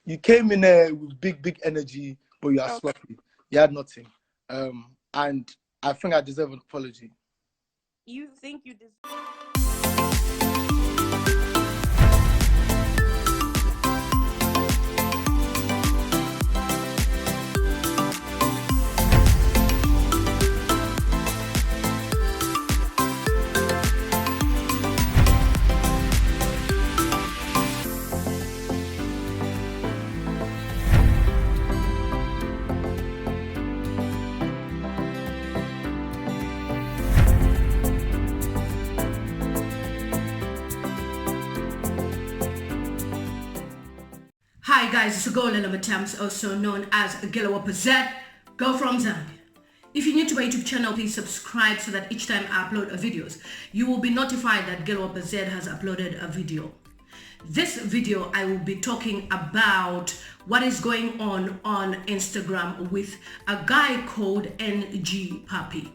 You came in there with big energy, but you are sloppy. You had nothing. And I think I deserve an apology. You think you deserve? Hi guys, it's lilymutamztv, also known as Kambwili'S, girl from Zambia. If you're new to my YouTube channel, please subscribe so that each time I upload videos, you will be notified that Kambwili'S has uploaded a video. This video, I will be talking about what is going on Instagram with a guy called NG Papi.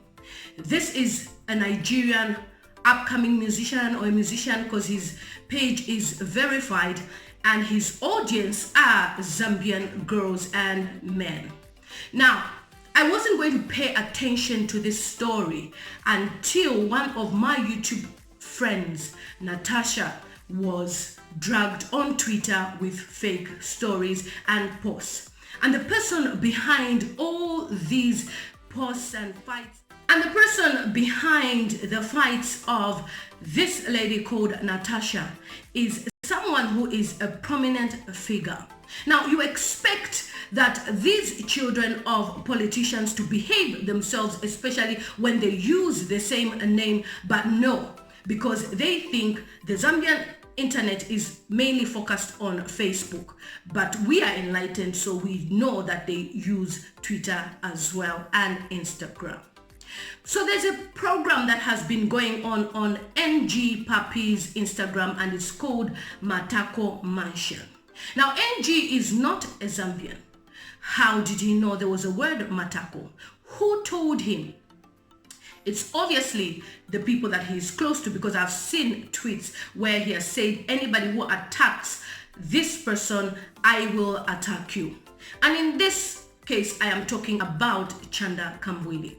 This is a Nigerian upcoming musician, or a musician because his page is verified, and his audience are Zambian girls and men. Now, I wasn't going to pay attention to this story until one of my YouTube friends, Natasha, was dragged on Twitter with fake stories and posts. And the person behind all these posts and fights, and the person behind the fights of this lady called Natasha is someone who is a prominent figure. Now, you expect that these children of politicians to behave themselves, especially when they use the same name, but no, because they think the Zambian internet is mainly focused on Facebook, but we are enlightened, so we know that they use Twitter as well and Instagram. So there's a program that has been going on NG Papi's Instagram, and it's called Matako Mansion. Now, NG is not a Zambian. How did he know there was a word Matako? Who told him? It's obviously the people that he's close to, because I've seen tweets where he has said, anybody who attacks this person, I will attack you. And in this case, I am talking about Chanda Kambwili.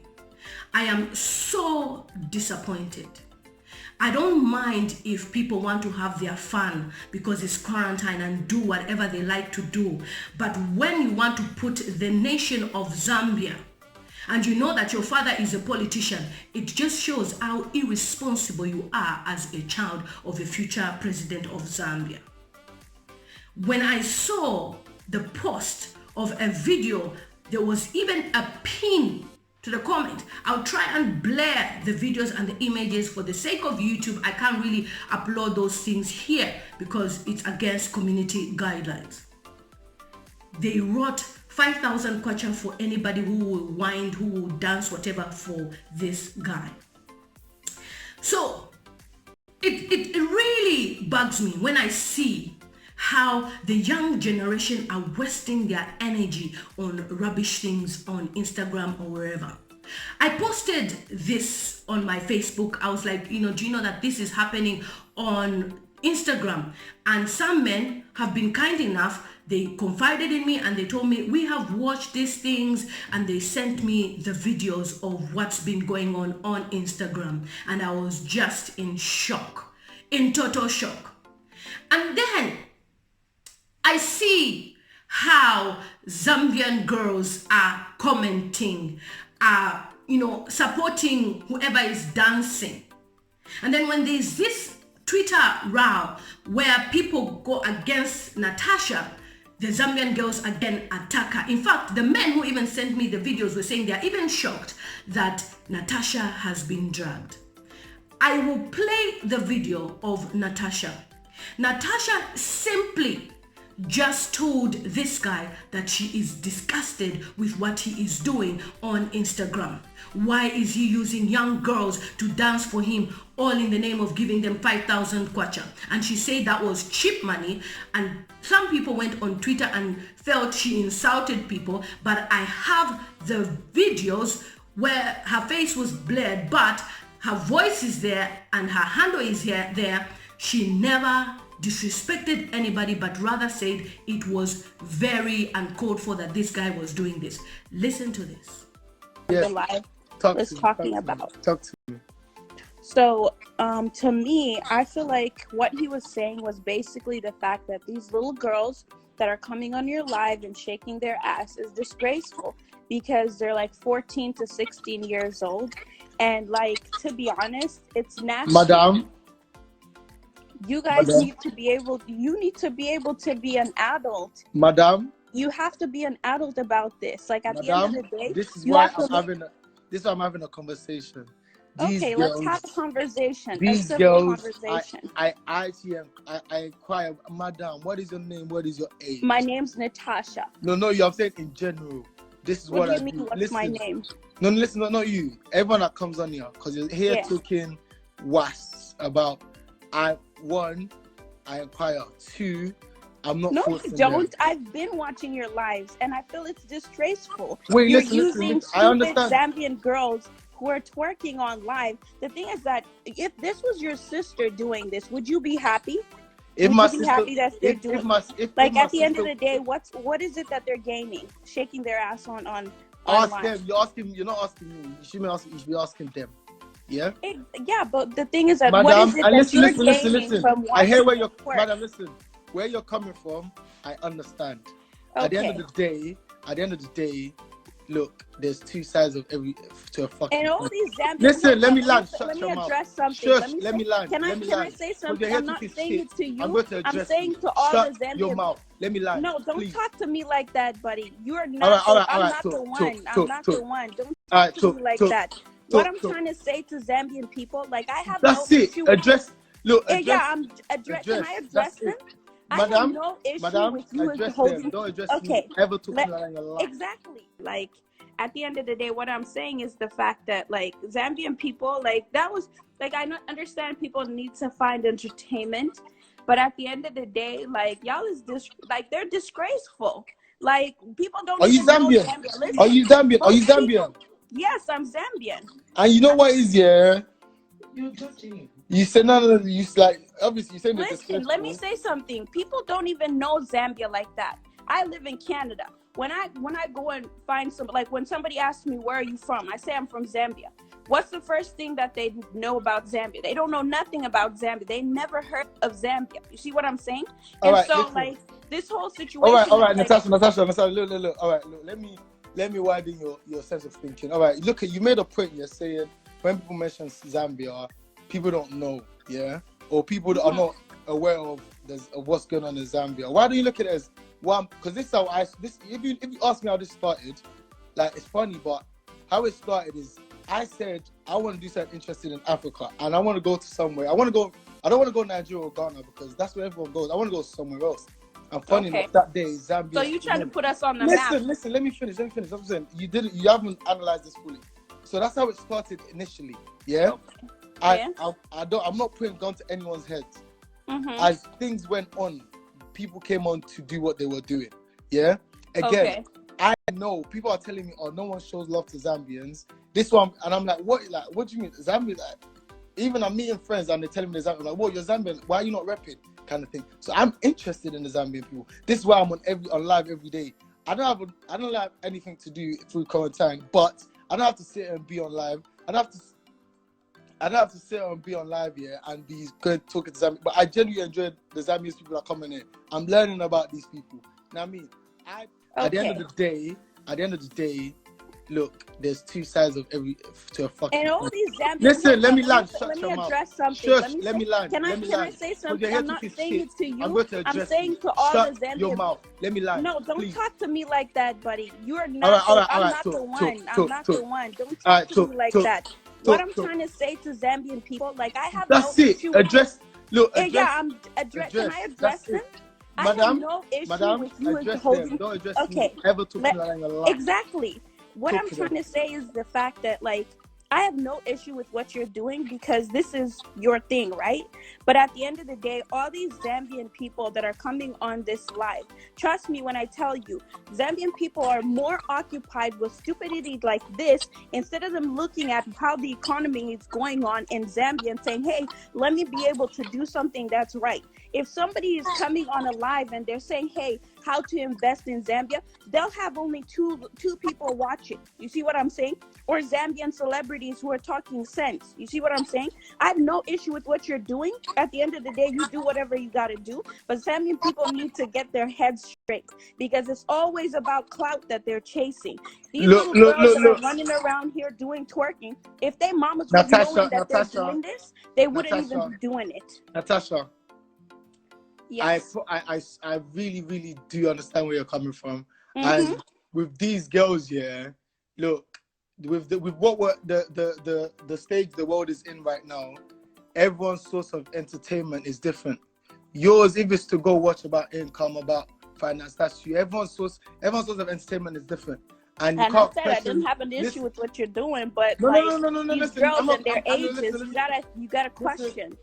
I am so disappointed. I don't mind if people want to have their fun because it's quarantine and do whatever they like to do. But when you want to put the nation of Zambia, and you know that your father is a politician, it just shows how irresponsible you are as a child of a future president of Zambia. When I saw the post of a video, there was even a pin to the comment. I'll try and blur the videos and the images for the sake of YouTube. I can't really upload those things here because it's against community guidelines. They wrote 5,000 kwacha for anybody who will whine, who will dance, whatever, for this guy. So it really bugs me when I see how the young generation are wasting their energy on rubbish things on Instagram or wherever. I posted this on my Facebook. I was like, do you know that this is happening on Instagram? And some men have been kind enough, they confided in me and they told me, we have watched these things, and they sent me the videos of what's been going on Instagram. And I was just in shock, in total shock. And then I see how Zambian girls are commenting, supporting whoever is dancing. And then when there's this Twitter row where people go against Natasha, the Zambian girls again attack her. In fact, the men who even sent me the videos were saying they're even shocked that Natasha has been dragged. I will play the video of Natasha. Natasha simply just told this guy that she is disgusted with what he is doing on Instagram. Why is he using young girls to dance for him, all in the name of giving them 5,000 kwacha? And she said that was cheap money, and some people went on Twitter and felt she insulted people, but I have the videos where her face was blurred, but her voice is there and her handle is there. She never disrespected anybody, but rather said it was very uncalled for that this guy was doing this. Listen to this. Yes. The live Talk was to me, talking talk to me, about. Talk to me. So, to me, I feel like what he was saying was basically the fact that these little girls that are coming on your live and shaking their ass is disgraceful because they're like 14 to 16 years old. And like, to be honest, it's nasty. Madam, You guys Madam. need to be able to be an adult. Madam, You have to be an adult about this. Like, at the Madam, end of the day, this is you why have to this is why I'm having a conversation. These okay, girls, let's have a conversation. These a civil girls, conversation. I inquire, Madam, what is your name? What is your age? My name's Natasha. No, I'm saying in general. This is What what do you I mean? do. What's my name? No, listen, not you. Everyone that comes on here, because you're here Yeah. talking was about I inquire. 2, I'm not No, you forcing don't. them. I've been watching your lives, and I feel it's disgraceful. Wait, You're listen, using I stupid understand. Zambian girls who are twerking on live. The thing is that if this was your sister doing this, would you be happy? If would my you be sister, happy that they're doing? if my, if Like, my at the end of sister- the day, what is it that they're gaining? Shaking their ass on ask live. them. You're not asking me. You should be asking them. Yeah. Yeah, but the thing is that Madam, what is it and that you're listen. gaining from I hear where watching you're, twerk? Madam. Listen, where you're coming from, I understand. At the end of the day, look, there's two sides of every to a fucking. And all these Zambians. Listen, let me land. Let me Shut your mouth. address something. Shush, let me land. Can Let me I land. say Because something? you're I'm here not talking saying shit. it to you. I'm going to address I'm saying you. to all Shut the Zambians. your mouth. Let me land. No, don't please. talk to me like that, buddy. You are not. I'm not the one. I'm not the one. Don't talk to me like that. What I'm trying to say to Zambian people, like, I have That's no it. issue. Address. Look. Address. Yeah, I'm address. Can I address them? I have no issue with you address holding. them. Don't address Okay. me. Ever talking like your life. Exactly. Like, at the end of the day, what I'm saying is the fact that, like, Zambian people, like, that was, like, I don't understand people need to find entertainment, but at the end of the day, like, y'all is they're disgraceful. Like, people don't. Are you Zambian? Are you Zambian? Are you Zambian? Yes, I'm Zambian. And you know what is, yeah? You're judging. You said no. You like obviously you said. Listen, let me say something. People don't even know Zambia like that. I live in Canada. When I go and find like when somebody asks me where are you from, I say I'm from Zambia. What's the first thing that they know about Zambia? They don't know nothing about Zambia. They never heard of Zambia. You see what I'm saying? All and right, so listen. like this whole situation. All right, like, Natasha. Look. All right, look. Let me widen your sense of thinking. All right, look. You made a point. You're saying when people mention Zambia, people don't know, yeah, or people that are not aware of what's going on in Zambia. Why do you look at it as one? Because this is how if you ask me how this started, like it's funny, but how it started is I said I want to do something interesting in Africa, and I want to go to somewhere. I don't want to go Nigeria or Ghana because that's where everyone goes. I want to go somewhere else. And funny enough, that day Zambia. So you trying to put us on the map? Listen. Let me finish. I'm saying you haven't analyzed this fully. So that's how it started initially. Yeah. Okay. I'm not putting gun to anyone's head. As things went on, people came on to do what they were doing. Yeah. Again, I know people are telling me, "Oh, no one shows love to Zambians." This one, and I'm like, "What? Like, what do you mean, Zambia?" Like, even I'm meeting friends and they're telling me they're Zambian. Like, "What? You're Zambian? Why are you not repping?" Kind of thing. So I'm interested in the Zambian people. This is why I'm on live every day. I don't have anything to do through quarantine, but I don't have to sit and be on live. I don't have to sit and be on live here and be good talking to Zambia. But I genuinely enjoy the Zambian people that are coming in. I'm learning about these people. You know what I mean? At the end of the day, look, there's two sides of to a fucking. And all these Zambians. Listen, let me land. Let me your address mouth. something. Shush, let me land. Can I say something? I'm not saying it to you. I'm going to address I'm saying to all Shut the Zambians. your mouth. Let me land. No, don't please. talk to me like that, buddy. You are not. I'm not the one. I'm not the one. Don't talk to me like that. What I'm trying to say to Zambian people, like I have no issue. Address. Look. Yeah, I'm address. Can I address them? I have no issue with you holding. Don't address me. Ever talking like a lie. Exactly. What I'm trying to say is the fact that, like, I have no issue with what you're doing because this is your thing, right? But at the end of the day, all these Zambian people that are coming on this live, trust me when I tell you, Zambian people are more occupied with stupidity like this instead of them looking at how the economy is going on in Zambia and saying, hey, let me be able to do something that's right. If somebody is coming on a live and they're saying, hey, how to invest in Zambia, they'll have only two people watching. You see what I'm saying? Or Zambian celebrities who are talking sense. You see what I'm saying? I have no issue with what you're doing. At the end of the day, you do whatever you got to do. But Zambian people need to get their heads straight, because it's always about clout that they're chasing. These little girls that are running around here doing twerking, if they mamas would knowing that they're doing this, they wouldn't even be doing it. Natasha. Yes. I really, really do understand where you're coming from. And with these girls, look, with what the stage the world is in right now, everyone's source of entertainment is different. Yours, if it's to go watch about income, about finance, that's you. Everyone's source of entertainment is different. And you can't I said I didn't have an issue with what you're doing, but these girls and their ages, you gotta question.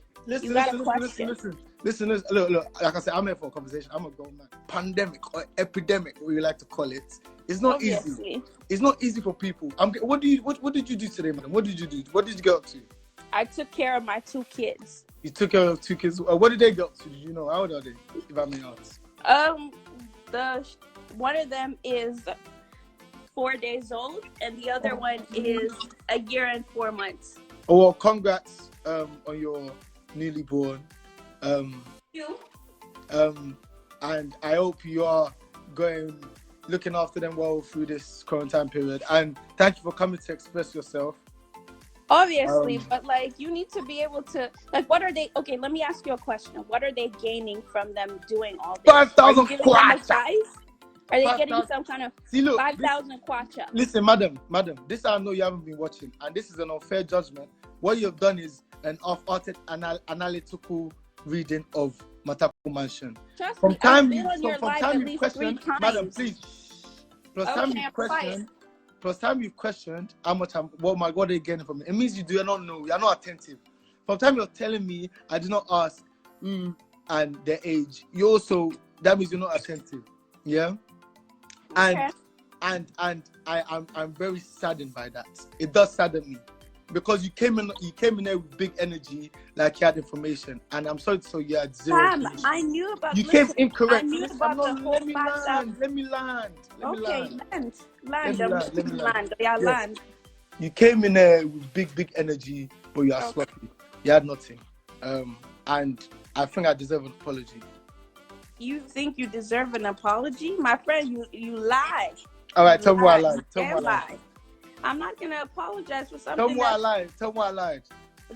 Listen, look, like I said, I'm here for a conversation. I'm a grown man. Pandemic or epidemic, what you like to call it. It's not easy. It's not easy for people. What did you do today, madam? What did you do? What did you get up to? I took care of my 2 kids. You took care of 2 kids. What did they get up to? Did you know? How old are they, if I may ask? One of them is 4 days old, and the other one is a year and 4 months. Oh, well, congrats on your newly born. And I hope you are looking after them well through this quarantine period. And thank you for coming to express yourself. Obviously, but you need to be able to what are they? Okay, let me ask you a question. What are they gaining from them doing all this? 5,000 kwacha. Are they getting some kind of 5,000 kwacha? Listen, madam, this I know you haven't been watching, and this is an unfair judgment. What you've done is an off-hearted analytical reading of Matako Mansion. Trust me, I've been on your live at least 3 times. Madam, please. Plus time you've questioned how much what they're getting from me. It means you do not know. You're not attentive. From time you're telling me I did not ask and their age. That means you're not attentive. Yeah. Okay. And I'm very saddened by that. It does sadden me. Because you came in there with big energy, like you had information, and I'm sorry to say you had zero. I knew about. You came incorrect. I knew about the whole Let me land. Land. You came in there with big energy, but you are sloppy. You had nothing. And I think I deserve an apology. You think you deserve an apology, my friend? You lied. All right, tell me why I lied. Tell me why I lied. I'm not gonna apologize for something. Tell me why I lied. Tell me why I lied.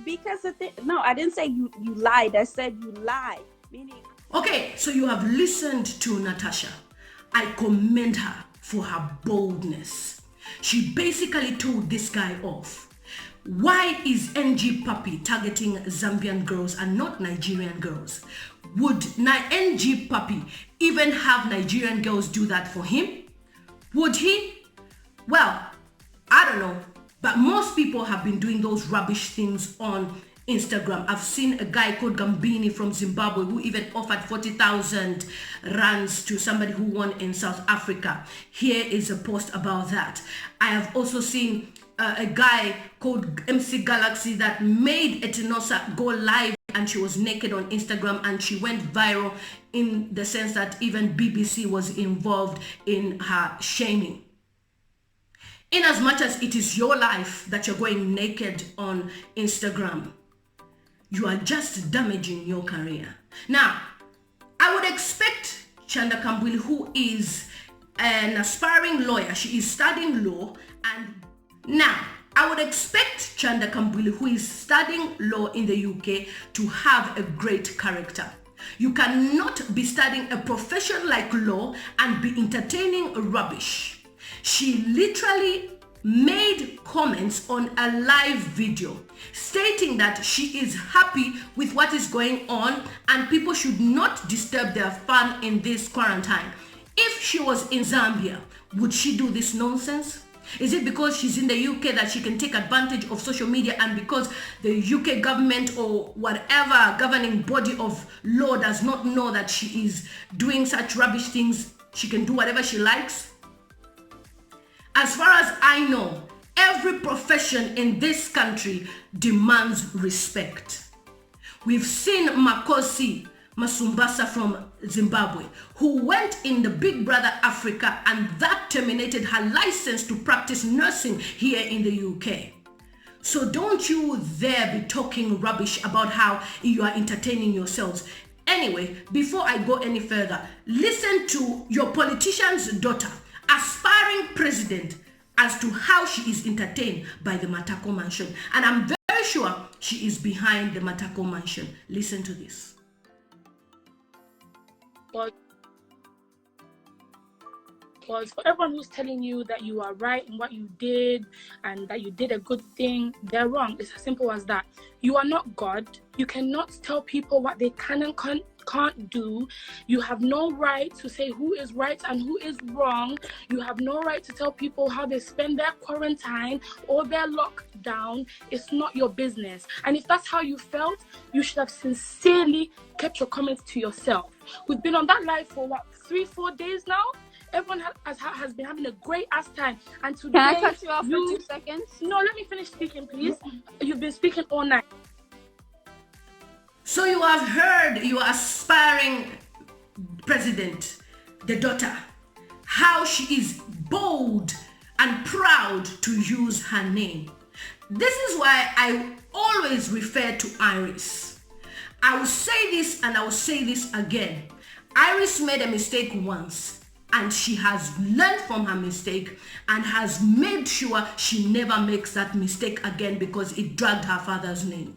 Because no, I didn't say you lied. I said you lied. Meaning. Okay, so you have listened to Natasha. I commend her for her boldness. She basically told this guy off. Why is NG Papi targeting Zambian girls and not Nigerian girls? Would NG Papi even have Nigerian girls do that for him? Would he? Well, I don't know, but most people have been doing those rubbish things on Instagram. I've seen a guy called Gambini from Zimbabwe who even offered 40,000 rands to somebody who won in South Africa. Here is a post about that. I have also seen a guy called MC Galaxy that made Etinosa go live, and she was naked on Instagram, and she went viral in the sense that even BBC was involved in her shaming. In as much as it is your life that you're going naked on Instagram, you are just damaging your career. Now, I would expect Chanda Kambwili, who is an aspiring lawyer, she is studying law, and now I would expect Chanda Kambwili, who is studying law in the UK, to have a great character. You cannot be studying a profession like law and be entertaining rubbish. She literally made comments on a live video stating that she is happy with what is going on and people should not disturb their fun in this quarantine. If she was in Zambia, would she do this nonsense? Is it because she's in the UK that she can take advantage of social media, and because the UK government or whatever governing body of law does not know that she is doing such rubbish things, she can do whatever she likes? As far as I know, every profession in this country demands respect. We've seen Makosi Masumbasa from Zimbabwe, who went in the Big Brother Africa, and that terminated her license to practice nursing here in the UK. So don't you dare be talking rubbish about how you are entertaining yourselves. Anyway, before I go any further, listen to your politician's daughter, aspiring president, as to how she is entertained by the Matako Mansion. And I'm very sure she is behind the Matako Mansion. Listen to this. But for everyone who's telling you that you are right in what you did and that you did a good thing, they're wrong. It's as simple as that. You are not God. You cannot tell people what they can and can't do. You have no right to say who is right and who is wrong. You have no right to tell people how they spend their quarantine or their lockdown. It's not your business. And if that's how you felt, you should have sincerely kept your comments to yourself. We've been on that live for what, 3-4 days now? Everyone has been having a great ass time. And today, can I cut you off for 2 seconds? No, let me finish speaking, please. You've been speaking all night. So you have heard your aspiring president, the daughter, how she is bold and proud to use her name. This is why I always refer to Iris. I will say this and I will say this again. Iris made a mistake once, and she has learned from her mistake and has made sure she never makes that mistake again, because it dragged her father's name.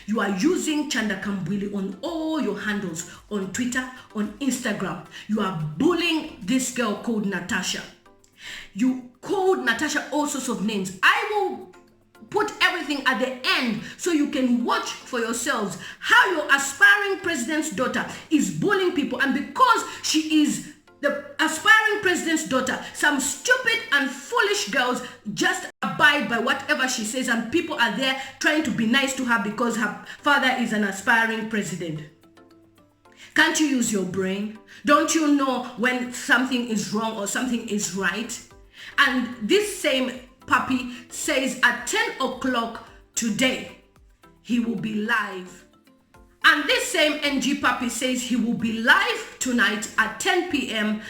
You are using Chanda Kambwili on all your handles, on Twitter, on Instagram. You are bullying this girl called Natasha. You called Natasha all sorts of names. I will put everything at the end so you can watch for yourselves how your aspiring president's daughter is bullying people. And because she is the aspiring president's daughter, some stupid and foolish girls just abide by whatever she says, and people are there trying to be nice to her because her father is an aspiring president. Can't you use your brain? Don't you know when something is wrong or something is right? And this same puppy says at 10 o'clock today, he will be live. And this same NG puppy says he will be live tonight at 10 p.m.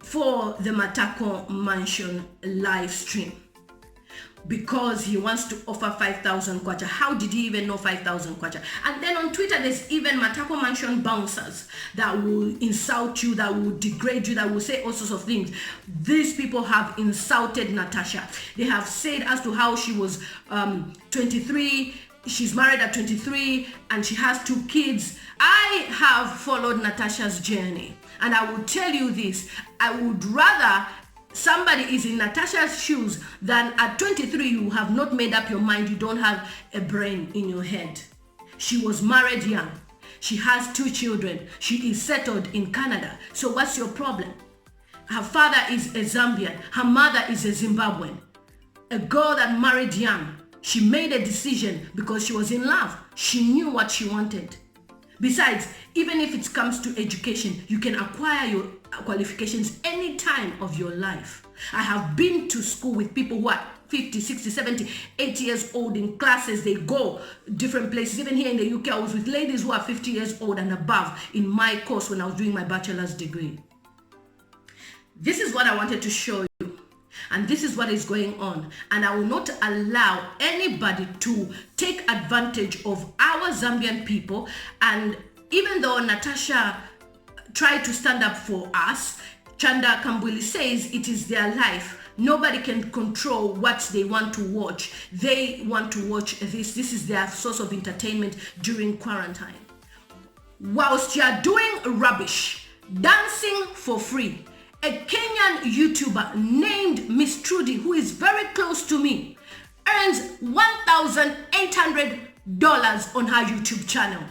for the Matako Mansion live stream, because he wants to offer 5,000 kwacha. How did he even know 5,000 kwacha? And then on Twitter, there's even Matako Mansion bouncers that will insult you, that will degrade you, that will say all sorts of things. These people have insulted Natasha. They have said as to how she was 23, she's married at 23, and she has 2 kids. I have followed Natasha's journey, and I will tell you this, I would rather somebody is in Natasha's shoes than at 23 you have not made up your mind, you don't have a brain in your head. She was married young. She has 2 children. She is settled in Canada. So what's your problem? Her father is a Zambian. Her mother is a Zimbabwean. A girl that married young. She made a decision because she was in love. She knew what she wanted. Besides, even if it comes to education, you can acquire your qualifications any time of your life. I have been to school with people who are 50, 60, 70, 80 years old in classes. They go different places. Even here in the UK, I was with ladies who are 50 years old and above in my course when I was doing my bachelor's degree. This is what I wanted to show you. And this is what is going on. And I will not allow anybody to take advantage of our Zambian people. And even though Natasha tried to stand up for us, Chanda Kambwili'S says it is their life. Nobody can control what they want to watch. They want to watch this. This is their source of entertainment during quarantine. Whilst you are doing rubbish, dancing for free, a Kenyan YouTuber named Miss Trudy, who is very close to me, earns $1,800 on her YouTube channel.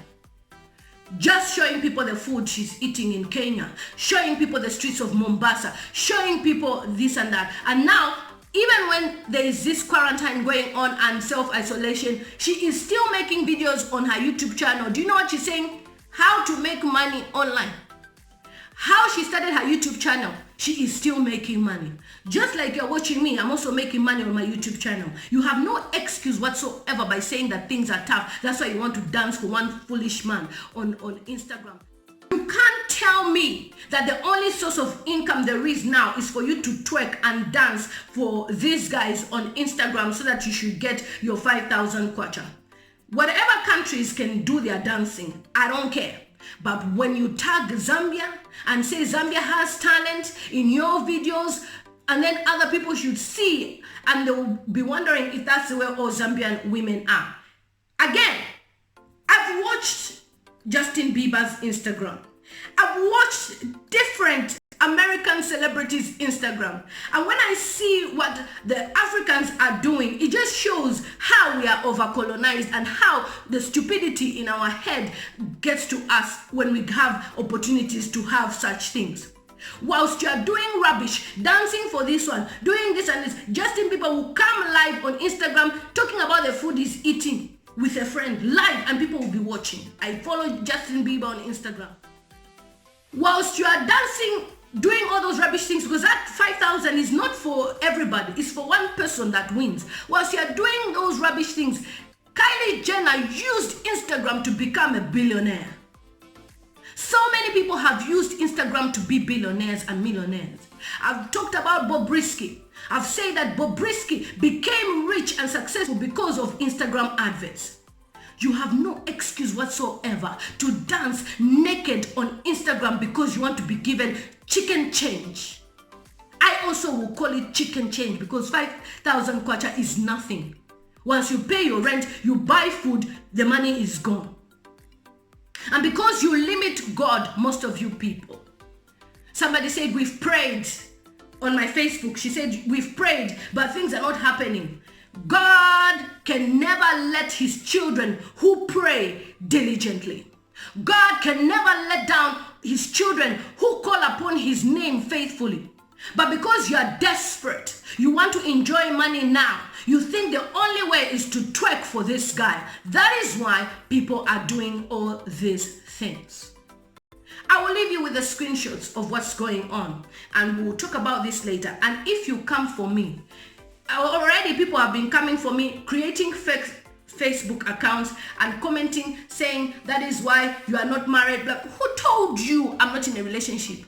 Just showing people the food she's eating in Kenya, showing people the streets of Mombasa, showing people this and that. And now, even when there is this quarantine going on and self-isolation, she is still making videos on her YouTube channel. Do you know what she's saying? How to make money online. How she started her YouTube channel, she is still making money. Just like you're watching me, I'm also making money on my YouTube channel. You have no excuse whatsoever by saying that things are tough. That's why you want to dance for one foolish man on Instagram. tell me that the only source of income there is now is for you to twerk and dance for these guys on Instagram so that you should get your 5,000 kwacha. Whatever countries can do their dancing, I don't care. But when you tag Zambia and say Zambia has talent in your videos, and then other people should see and they'll be wondering if that's the way all Zambian women are. Again, I've watched Justin Bieber's Instagram. I've watched different American celebrities' Instagram. And when I see what the Africans are doing, it just shows how we are over-colonized and how the stupidity in our head gets to us when we have opportunities to have such things. Whilst you are doing rubbish, dancing for this one, doing this and this, Justin Bieber will come live on Instagram talking about the food he's eating with a friend live and people will be watching. I follow Justin Bieber on Instagram. Whilst you are dancing, doing all those rubbish things, because that 5,000 is not for everybody, it's for one person that wins. Whilst you are doing those rubbish things, Kylie Jenner used Instagram to become a billionaire. So many people have used Instagram to be billionaires and millionaires. I've talked about Bobrisky. I've said that Bobrisky became rich and successful because of Instagram adverts. You have no excuse whatsoever to dance naked on Instagram because you want to be given chicken change. I also will call it chicken change because 5,000 kwacha is nothing. Once you pay your rent, you buy food, the money is gone. And because you limit God, most of you people. Somebody said, we've prayed on my Facebook. She said, we've prayed, but things are not happening. God can never let his children who pray diligently. God can never let down his children who call upon his name faithfully. But because you are desperate, you want to enjoy money now, you think the only way is to twerk for this guy. That is why people are doing all these things. I will leave you with the screenshots of what's going on and we'll talk about this later. And if you come for me, already people have been coming for me, creating fake Facebook accounts and commenting saying that is why you are not married. But who told you I'm not in a relationship?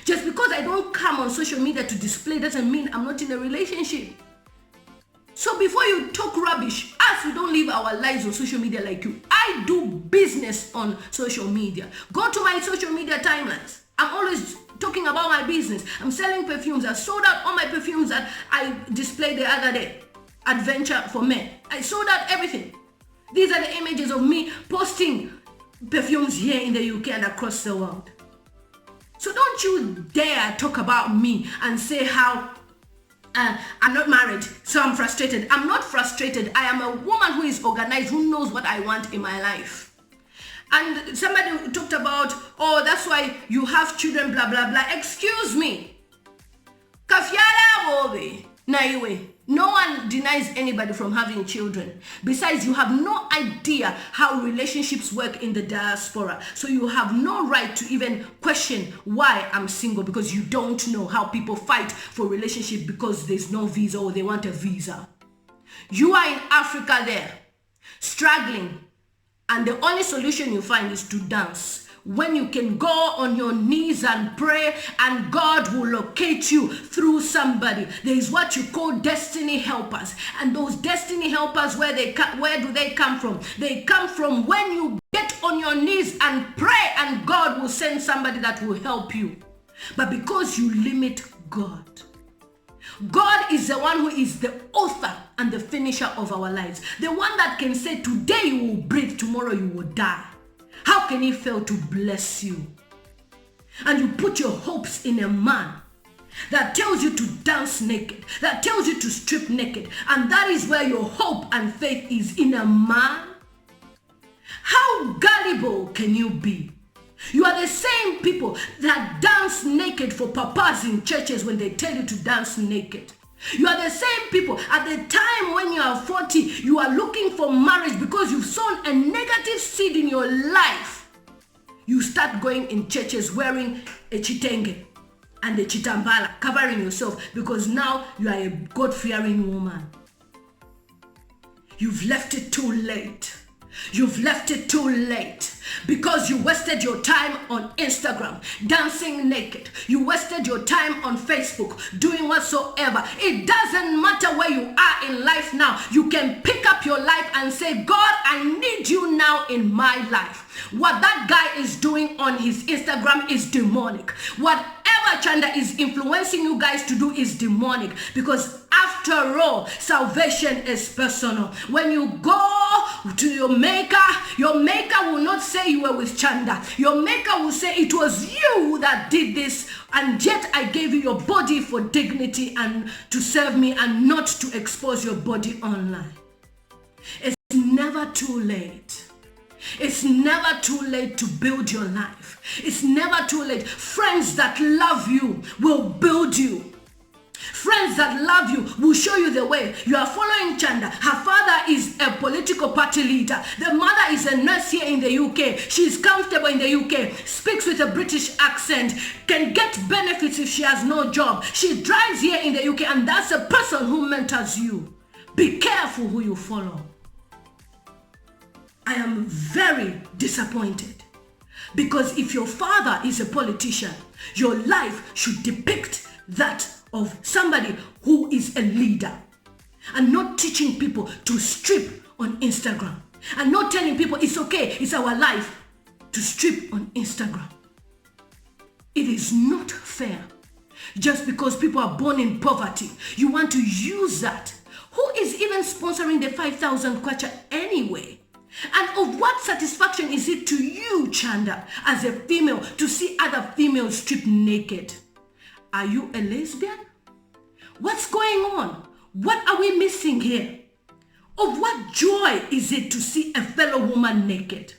Just because I don't come on social media to display doesn't mean I'm not in a relationship. So before you talk rubbish, us, we don't live our lives on social media like you. I do business on social media. Go to my social media timelines. I'm always talking about my business. I'm selling perfumes. I sold out all my perfumes that I displayed the other day. Adventure for Men. I sold out everything. These are the images of me posting perfumes here in the UK and across the world. So don't you dare talk about me and say how I'm not married, so I'm frustrated. I'm not frustrated. I am a woman who is organized, who knows what I want in my life. And somebody talked about, oh, that's why you have children, blah, blah, blah. Excuse me. Kafiala bobe. Naiwe. No one denies anybody from having children. Besides, you have no idea how relationships work in the diaspora. So you have no right to even question why I'm single, because you don't know how people fight for relationship because there's no visa or they want a visa. You are in Africa there, struggling, and the only solution you find is to dance. When you can go on your knees and pray and God will locate you through somebody. There is what you call destiny helpers. And those destiny helpers, where do they come from? They come from when you get on your knees and pray and God will send somebody that will help you. But because you limit God, God is the one who is the author and the finisher of our lives. The one that can say today you will breathe, tomorrow you will die. How can he fail to bless you? And you put your hopes in a man that tells you to dance naked, that tells you to strip naked, and that is where your hope and faith is, in a man? How gullible can you be? You are the same people that dance naked for papas in churches when they tell you to dance naked. You are the same people at the time when you are 40, you are looking for marriage because you've sown a negative seed in your life. You start going in churches wearing a chitenge and a chitambala, covering yourself because now you are a God-fearing woman. You've left it too late. You've left it too late. because you wasted your time on Instagram dancing naked. You wasted your time on Facebook doing whatsoever. It doesn't matter where you are in life now. You can pick up your life and say, God, I need you now in my life. What that guy is doing on his Instagram is demonic. Whatever Chanda is influencing you guys to do is demonic, because after all, salvation is personal. When you go to your maker will not say you were with Chanda. Your maker will say it was you that did this, and yet I gave you your body for dignity and to serve me, and not to expose your body online. It's never too late. It's never too late to build your life. It's never too late. Friends that love you will build you. Friends that love you will show you the way. You are following Chanda. Her father is a political party leader. The mother is a nurse here in the UK. She's comfortable in the UK, speaks with a British accent, can get benefits if she has no job. She drives here in the UK, and that's a person who mentors you. Be careful who you follow. I am very disappointed, because if your father is a politician, your life should depict that of somebody who is a leader, and not teaching people to strip on Instagram, and not telling people it's okay, it's our life to strip on Instagram. It is not fair. Just because people are born in poverty, you want to use that. Who is even sponsoring the 5,000 kwacha anyway? And of what satisfaction is it to you, Chanda, as a female, to see other females strip naked? Are you a lesbian? What's going on? What are we missing here? Of what joy is it to see a fellow woman naked?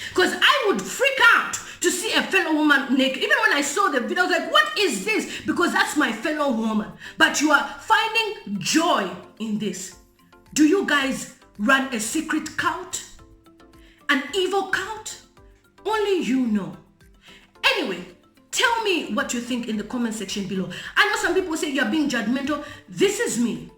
Because I would freak out to see a fellow woman naked. Even when I saw the video, I was like, what is this? Because that's my fellow woman. But you are finding joy in this. Do you guys run a secret cult? An evil cult? Only you know. Anyway, tell me what you think in the comment section below. I know some people say you're being judgmental. This is me.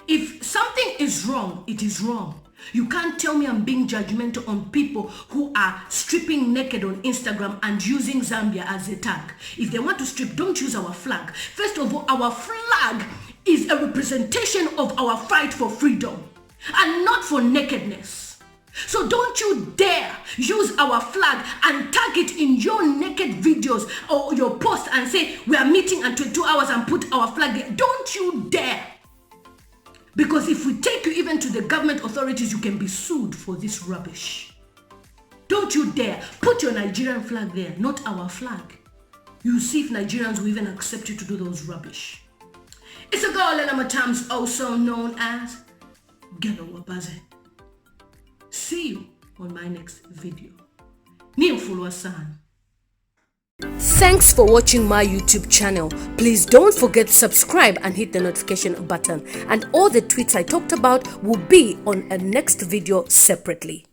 If something is wrong, it is wrong. You can't tell me I'm being judgmental on people who are stripping naked on Instagram and using Zambia as a tag. If they want to strip, don't use our flag. First of all, our flag is a representation of our fight for freedom, and not for nakedness. So don't you dare use our flag and tag it in your naked videos or your post and say we are meeting in 22 hours and put our flag there. Don't you dare. Because if we take you even to the government authorities, you can be sued for this rubbish. Don't you dare. Put your Nigerian flag there, not our flag. You see if Nigerians will even accept you to do those rubbish. It's a girl lilymutamztv, also known as Kambwili'S. See you on my next video. Thanks for watching my YouTube channel. Please don't forget to subscribe and hit the notification button. And all the tweets I talked about will be on a next video separately.